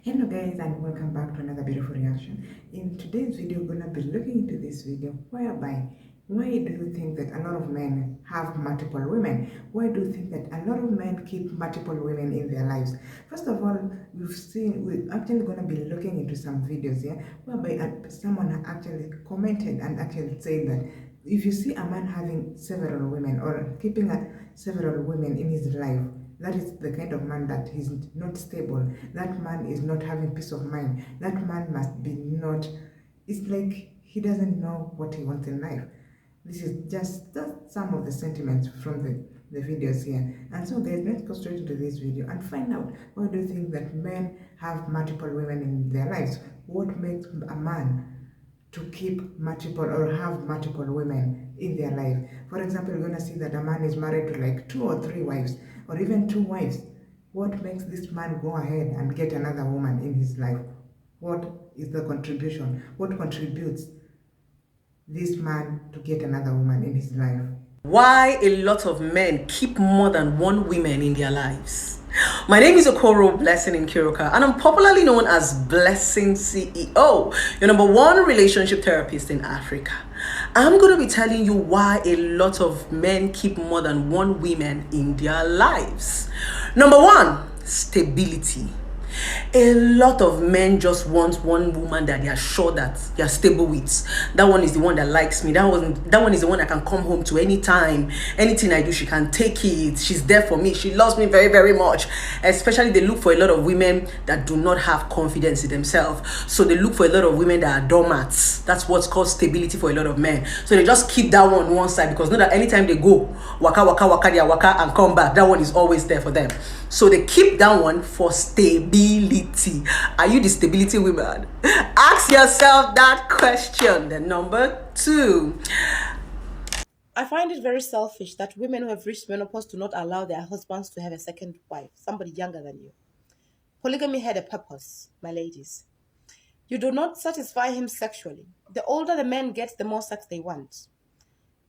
Hello guys, and welcome back to another beautiful reaction. In today's video, we're gonna be looking into this video whereby why do you think that a lot of men have multiple women? Why do you think that a lot of men keep multiple women in their lives? First of all, we're actually gonna be looking into some videos here whereby someone actually commented and actually said that if you see a man having several women or keeping several women in his life, that is the kind of man that is not stable. That man is not having peace of mind. That man must be not. It's like he doesn't know what he wants in life. This is just some of the sentiments from the videos here. And so guys, let's go straight into this video and find out why do you think that men have multiple women in their lives? What makes a man to keep multiple or have multiple women in their life? For example, you're going to see that a man is married to like two or three wives or even two wives. What makes this man go ahead and get another woman in his life? What is the contribution? What contributes this man to get another woman in his life? Why a lot of men keep more than one woman in their lives. My name is Okoro Blessing in Kiroka, and I'm popularly known as Blessing CEO, your number one relationship therapist in Africa. I'm going to be telling you why a lot of men keep more than one woman in their lives. Number one, stability. A lot of men just want one woman that they are sure that they are stable with. That one is the one that likes me. That one is the one I can come home to anytime. Anything I do, she can take it. She's there for me. She loves me very, very much. Especially they look for a lot of women that do not have confidence in themselves. So they look for a lot of women that are doormats. That's what's called stability for a lot of men. So they just keep that one side because know that anytime they go, waka waka waka dia waka and come back, that one is always there for them. So they keep that one for stability. Are you the stability woman? Ask yourself that question. Then number two. I find it very selfish that women who have reached menopause do not allow their husbands to have a second wife, somebody younger than you. Polygamy had a purpose, my ladies. You do not satisfy him sexually. The older the man gets, the more sex they want.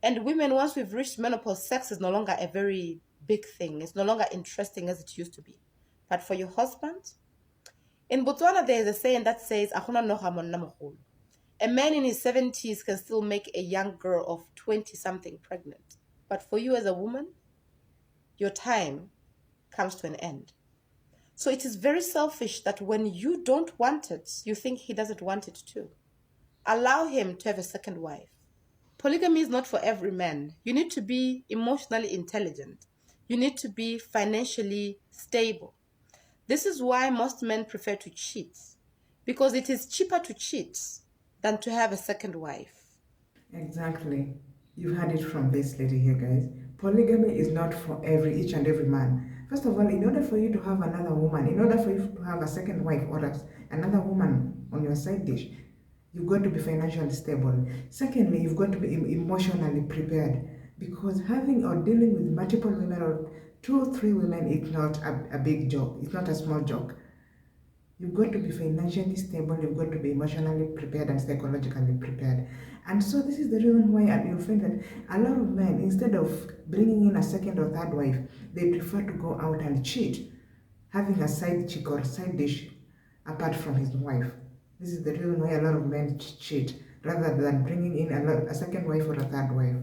And women, once we've reached menopause, sex is no longer a very big thing. It's no longer interesting as it used to be. But for your husband, in Botswana, there is a saying that says, "Akuna no hamon na mogolo." A man in his 70s can still make a young girl of 20-something pregnant. But for you as a woman, your time comes to an end. So it is very selfish that when you don't want it, you think he doesn't want it too. Allow him to have a second wife. Polygamy is not for every man. You need to be emotionally intelligent. You need to be financially stable. This is why most men prefer to cheat, because it is cheaper to cheat than to have a second wife. Exactly. You heard it from this lady here, guys. Polygamy is not for each and every man. First of all, in order for you to have another woman, in order for you to have a second wife or another woman on your side dish, you've got to be financially stable. Secondly, you've got to be emotionally prepared, because having or dealing with multiple women or two or three women is not a big job. It's not a small job. You've got to be financially stable, you've got to be emotionally prepared and psychologically prepared. And so this is the reason why you'll find that a lot of men, instead of bringing in a second or third wife, they prefer to go out and cheat, having a side chick or a side dish apart from his wife. This is the reason why a lot of men cheat, rather than bringing in a second wife or a third wife.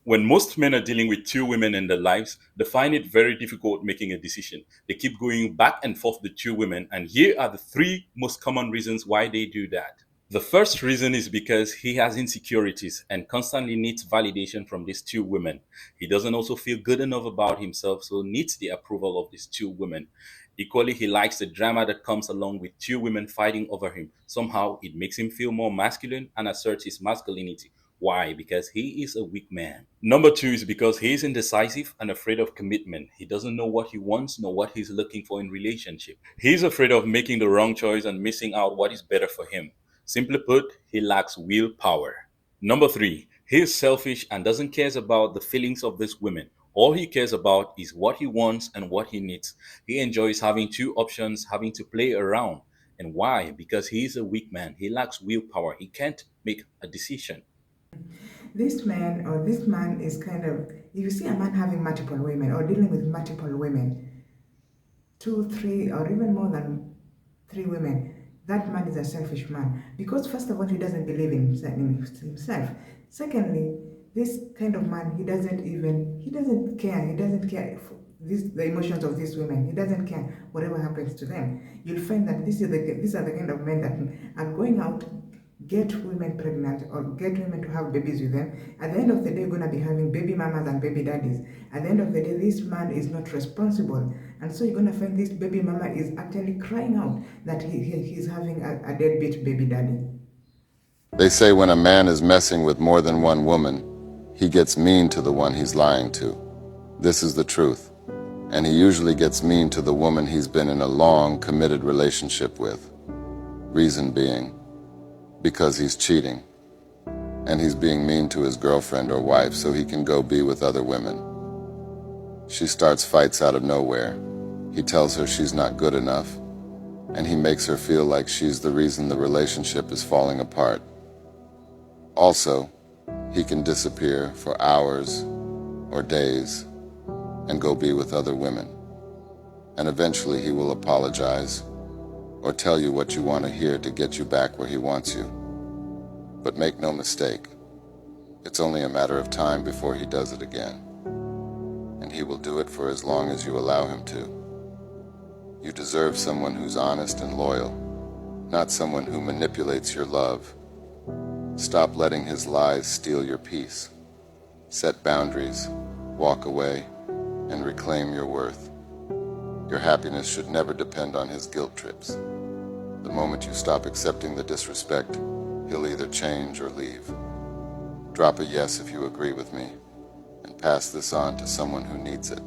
When most men are dealing with two women in their lives, they find it very difficult making a decision. They keep going back and forth with two women, and here are the three most common reasons why they do that. The first reason is because he has insecurities and constantly needs validation from these two women. He doesn't also feel good enough about himself, so needs the approval of these two women. Equally, he likes the drama that comes along with two women fighting over him. Somehow, it makes him feel more masculine and asserts his masculinity. Why? Because he is a weak man. Number two is because he is indecisive and afraid of commitment. He doesn't know what he wants nor what he's looking for in relationship. He's afraid of making the wrong choice and missing out what is better for him. Simply put, he lacks willpower. Number three, he is selfish and doesn't care about the feelings of these women. All he cares about is what he wants and what he needs. He enjoys having two options, having to play around. And why? Because he is a weak man. He lacks willpower. He can't make a decision. This man is kind of, if you see a man having multiple women or dealing with multiple women, two, three, or even more than three women, that man is a selfish man. Because first of all, he doesn't believe in himself. Secondly, this kind of man, he doesn't care. He doesn't care for the emotions of these women. He doesn't care whatever happens to them. You'll find that these are the kind of men that are going out, get women pregnant or get women to have babies with them. At the end of the day, you're going to be having baby mamas and baby daddies. At the end of the day, this man is not responsible. And so you're going to find this baby mama is actually crying out that he's having a deadbeat baby daddy. They say when a man is messing with more than one woman, he gets mean to the one he's lying to. This is the truth. And he usually gets mean to the woman he's been in a long, committed relationship with. Reason being, because he's cheating. And he's being mean to his girlfriend or wife so he can go be with other women. She starts fights out of nowhere. He tells her she's not good enough, and he makes her feel like she's the reason the relationship is falling apart. Also, he can disappear for hours or days and go be with other women. And eventually he will apologize or tell you what you want to hear to get you back where he wants you. But make no mistake, it's only a matter of time before he does it again. And he will do it for as long as you allow him to. You deserve someone who's honest and loyal, not someone who manipulates your love. Stop letting his lies steal your peace. Set boundaries, walk away, and reclaim your worth. Your happiness should never depend on his guilt trips. The moment you stop accepting the disrespect, he'll either change or leave. Drop a yes if you agree with me, and pass this on to someone who needs it.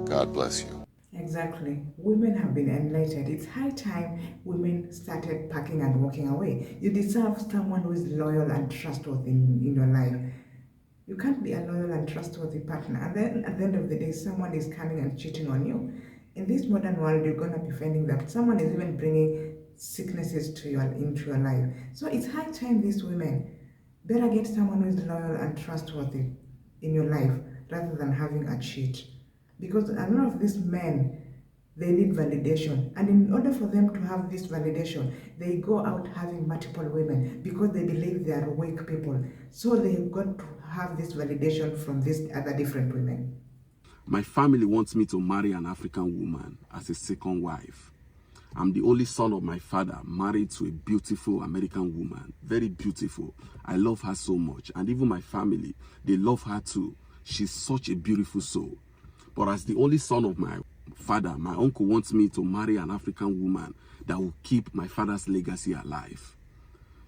God bless you. Exactly. Women have been enlightened. It's high time women started packing and walking away. You deserve someone who is loyal and trustworthy in your life. You can't be a loyal and trustworthy partner, and then at the end of the day, someone is coming and cheating on you. In this modern world, you're going to be finding that someone is even bringing sicknesses into your life. So it's high time these women better get someone who is loyal and trustworthy in your life rather than having a cheat. Because a lot of these men, they need validation. And in order for them to have this validation, they go out having multiple women because they believe they are weak people. So they've got to have this validation from these other different women. My family wants me to marry an African woman as a second wife. I'm the only son of my father, married to a beautiful American woman. Very beautiful. I love her so much. And even my family, they love her too. She's such a beautiful soul. But as the only son of my father, my uncle wants me to marry an African woman that will keep my father's legacy alive.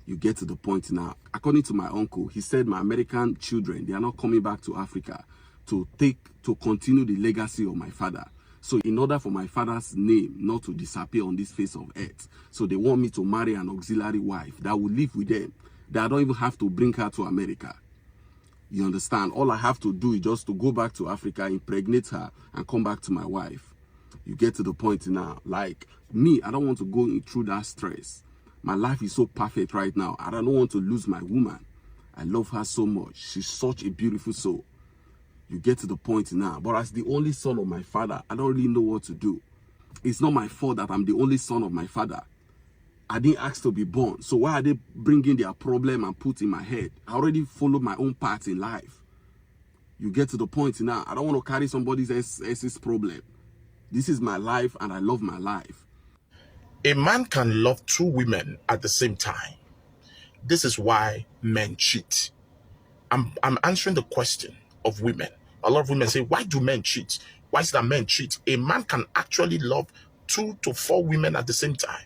You get to the point now. According to my uncle, he said my American children, they are not coming back to Africa to continue the legacy of my father. So in order for my father's name not to disappear on this face of earth, so they want me to marry an auxiliary wife that will live with them, that I don't even have to bring her to America. You understand? All I have to do is just to go back to Africa, impregnate her, and come back to my wife. You get to the point now. Like me, I don't want to go through that stress. My life is so perfect right now. I don't want to lose my woman. I love her so much. She's such a beautiful soul. You get to the point now. But as the only son of my father, I don't really know what to do. It's not my fault that I'm the only son of my father. I didn't ask to be born. So why are they bringing their problem and put in my head? I already followed my own path in life. You get to the point now. I don't want to carry somebody else's problem. This is my life and I love my life. A man can love two women at the same time. This is why men cheat. I'm answering the question of women. A lot of women say, why do men cheat? Why is that men cheat? A man can actually love 2 to 4 women at the same time.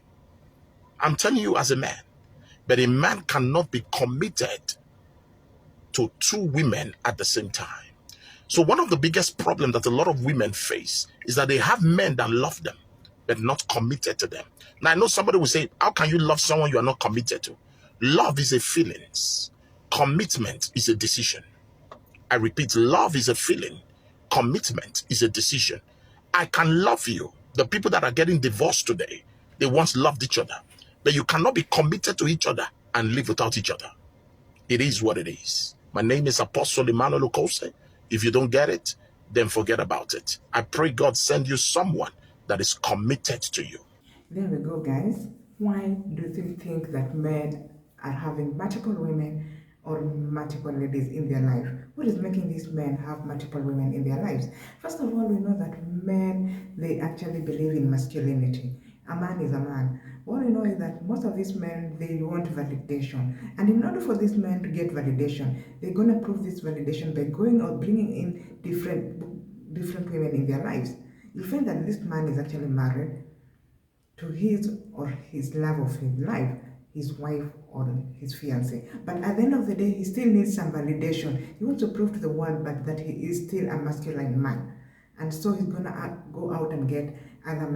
I'm telling you as a man. But a man cannot be committed to 2 women at the same time. So one of the biggest problems that a lot of women face is that they have men that love them, but not committed to them. Now, I know somebody will say, how can you love someone you are not committed to? Love is a feelings. Commitment is a decision. I repeat, love is a feeling. Commitment is a decision. I can love you. The people that are getting divorced today, they once loved each other. But you cannot be committed to each other and live without each other. It is what it is. My name is Apostle Emmanuel Okose. If you don't get it, then forget about it. I pray God send you someone that is committed to you. There we go, guys. Why do you think that men are having multiple women or multiple ladies in their life? What is making these men have multiple women in their lives? First of all, we know that men, they actually believe in masculinity. A man is a man. What we know is that most of these men, they want validation. And in order for these men to get validation, they're going to prove this validation by going out, bringing in different women in their lives. You find that this man is actually married to his or his love of his life, his wife or his fiance. But at the end of the day, he still needs some validation. He wants to prove to the world but that he is still a masculine man. And so he's gonna go out and get other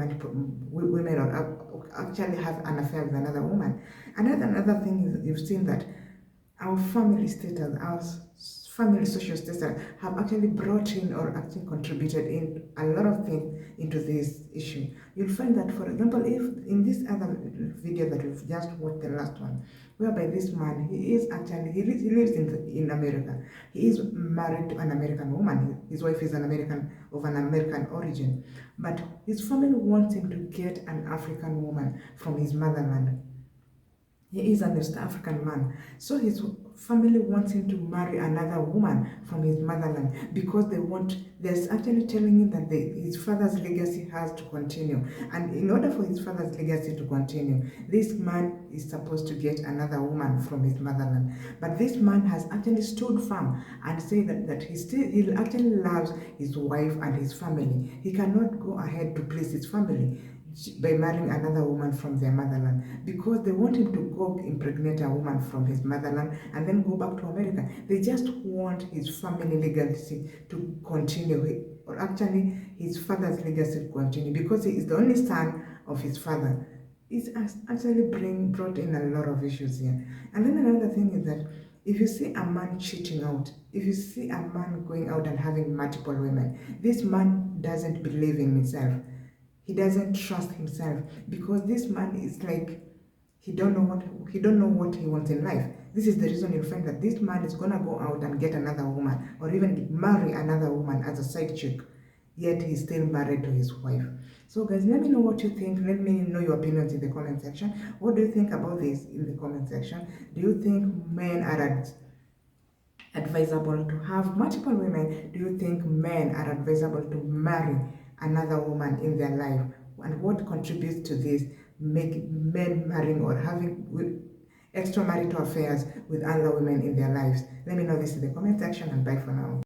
women or actually have an affair with another woman. Another thing is you've seen that our family status, our family social status have actually brought in or actually contributed in a lot of things into this issue. You'll find that, for example, if in this other video that we've just watched, the last one, whereby this man, he lives in America. He is married to an American woman. His wife is an American of an American origin, but his family wants him to get an African woman from his motherland. He is an East African man. So his family wants him to marry another woman from his motherland because they're actually telling him that his father's legacy has to continue. And in order for his father's legacy to continue, this man is supposed to get another woman from his motherland. But this man has actually stood firm and said that he actually loves his wife and his family. He cannot go ahead to please his family by marrying another woman from their motherland because they want him to go impregnate a woman from his motherland and then go back to America. They just want his family legacy to continue, or actually his father's legacy to continue because he is the only son of his father. It's actually brought in a lot of issues here. And then another thing is that if you see a man cheating out, if you see a man going out and having multiple women, this man doesn't believe in himself. He doesn't trust himself because this man is like he don't know what he wants in life. This is the reason you'll find that this man is gonna go out and get another woman or even marry another woman as a side chick, yet he's still married to his wife. So guys, let me know what you think. Let me know your opinions in the comment section. What do you think about this in the comment section? Do you think men are advisable to have multiple women? Do you think men are advisable to marry another woman in their life? And what contributes to this, make men marrying or having extramarital affairs with other women in their lives? Let me know this in the comment section, and bye for now.